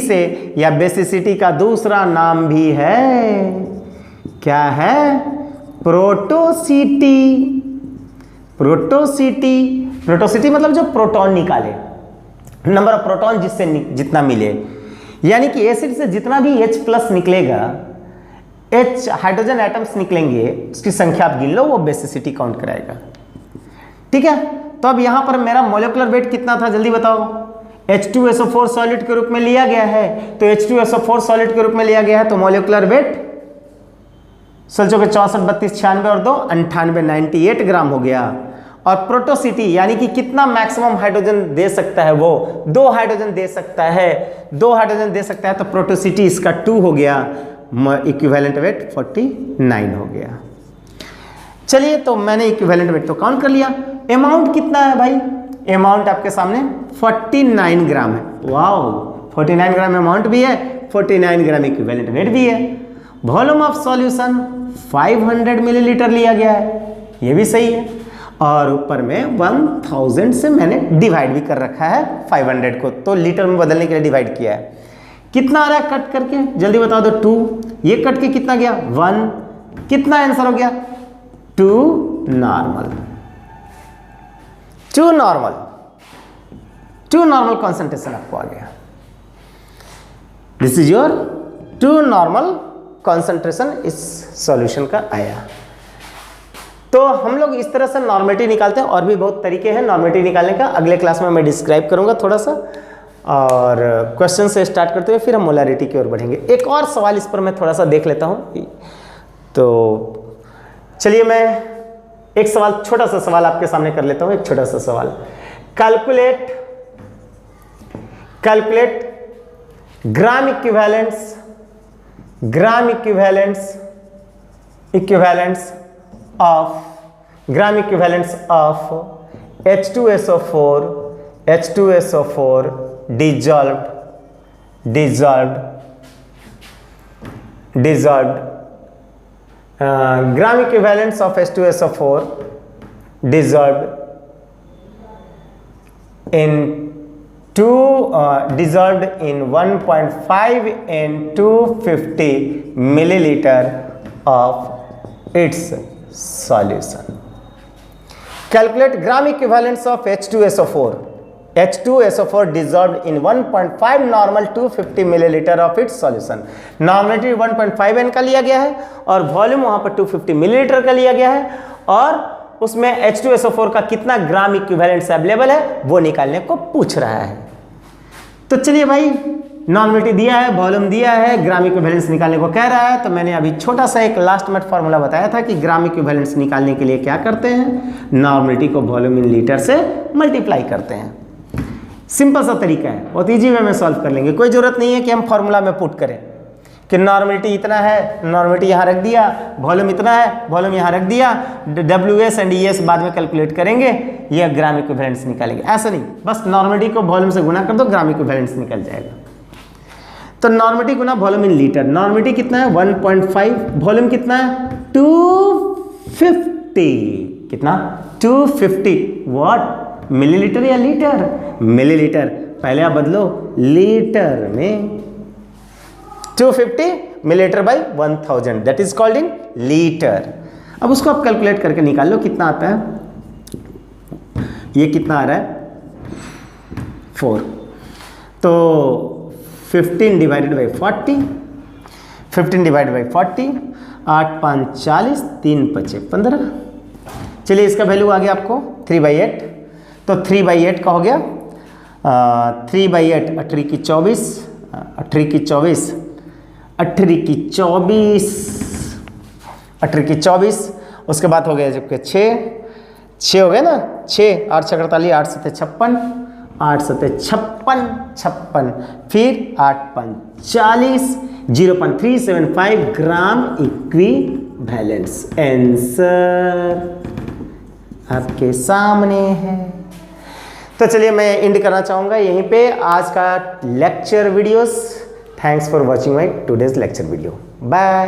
से, या बेसिसिटी का दूसरा नाम भी है, क्या है? प्रोटोसिटी मतलब जो प्रोटॉन निकाले, नंबर ऑफ प्रोटॉन जिससे जितना मिले, यानी कि एसिड से जितना भी H प्लस निकलेगा, H हाइड्रोजन एटम्स निकलेंगे, उसकी संख्या आप गिन लो, वो बेसिसिटी काउंट कराएगा। ठीक है, तो अब यहां पर मेरा मोलिकुलर वेट कितना था जल्दी बताओ। H2SO4 सॉलिड के रूप में लिया गया है, तो H2SO4 सॉलिड के रूप में लिया गया है, तो मोलिकुलर वेट 64 32 96 और 2 98 98 ग्राम हो गया। और प्रोटोसिटी यानी कि कितना मैक्सिमम हाइड्रोजन दे सकता है, वो 2 हाइड्रोजन दे सकता है, तो प्रोटोसिटी इसका 2 हो गया, इक्विवेलेंट वेट 49 हो गया। चलिए तो मैंने इक्विवेलेंट वेट तो काउंट कर लिया। अमाउंट कितना है भाई? अमाउंट आपके सामने 49 ग्राम है। वाओ, 49 ग्राम अमाउंट भी है, 49 ग्राम इक्विवेलेंट वेट भी है। वॉल्यूम ऑफ सॉल्यूशन 500 मिलीलीटर लिया गया है, ये भी सही है। और ऊपर में 1000 से मैंने डिवाइड भी कर रखा है 500 को, तो लीटर में बदलने के लिए डिवाइड किया है। कितना आ रहा है कट करके जल्दी बता दो? 2। ये कट के कितना गया? 1। कितना आंसर हो गया? 2 नॉर्मल कॉन्सेंट्रेशन आपको आ गया। This is your 2 normal concentration इस सॉल्यूशन का आया। तो हम लोग इस तरह से नॉर्मेलिटी निकालते हैं, और भी बहुत तरीके हैं नॉर्मेलिटी निकालने का, अगले क्लास में मैं डिस्क्राइब करूंगा थोड़ा सा। और क्वेश्चन से स्टार्ट करते हुए फिर हम मोलारिटी की ओर बढ़ेंगे। एक और सवाल इस पर मैं थोड़ा सा देख लेता हूं। तो चलिए मैं एक सवाल, छोटा सा सवाल आपके सामने कर लेता हूं। एक छोटा सा सवाल, calculate gram equivalents of H2SO4 dissolved gram equivalents of H2SO4 dissolved in 1.5 and 250 milliliter of its solution. Calculate gram equivalents of H2SO4 dissolved in 1.5 normal 250 milliliter of its solution. Normality 1.5 N का लिया गया है और volume वहां पर 250 millilitre का लिया गया है, और उसमें H2SO4 का कितना ग्राम इक्विवेलेंट्स अवेलेबल है वो निकालने को पूछ रहा है। तो चलिए भाई, नॉर्मलिटी दिया है, वॉल्यूम दिया है, ग्राम इक्विवेलेंस निकालने को कह रहा है। तो मैंने अभी छोटा सा एक लास्ट मिनट फार्मूला बताया था कि ग्राम इक्विवेलेंस निकालने के लिए क्या करते हैं, नॉर्मलिटी को वॉल्यूम इन लीटर से मल्टीप्लाई करते हैं। सिंपल सा तरीका है, बहुत ईजी वे में सॉल्व कर लेंगे। कोई जरूरत नहीं है कि हम फार्मूला में पुट करें कि नॉर्मलिटी इतना है, नॉर्मलिटी यहाँ रख दिया, वॉल्यूम इतना है, वॉल्यूम यहाँ रख दिया, WS एंड ES बाद में कैलकुलेट करेंगे, ये ग्राम इक्विवेलेंस निकालेंगे। ऐसा नहीं, बस नॉर्मलिटी को वॉल्यूम से गुना कर दो, ग्राम इक्विवेलेंस निकल जाएगा। तो नॉर्मलिटी गुना वॉल्यूम इन लीटर, नॉर्मलिटी कितना है 1.5, वॉल्यूम कितना है 250, कितना 250 व्हाट, मिलीलीटर या लीटर? मिलीलीटर, पहले आप बदलो लीटर में, 250 millilitre by 1000 that is called in litre. अब उसको आप कैलकुलेट करके निकाल लो कितना आता है। ये कितना आ रहा है 4, तो 15 डिवाइडेड बाई 40, 15 डिवाइडेड बाई 40, 8 5 40, 3 5 15। चलिए इसका वैल्यू आ गया आपको 3/8, तो 3/8 का हो गया 3/8, 18 की 24, 18 की 24, 18 की 24, 18 की 24, उसके बाद हो गया जबकि 6 हो गया ना, 6 8 6 48, 8 7 56, 8 7 56 56, फिर 8 5 40, 0.375 ग्राम इक्विवेलेंट्स। आंसर आपके सामने है। तो चलिए मैं एंड करना चाहूँगा यहीं पे आज का lecture videos. Thanks for watching my today's lecture video. Bye.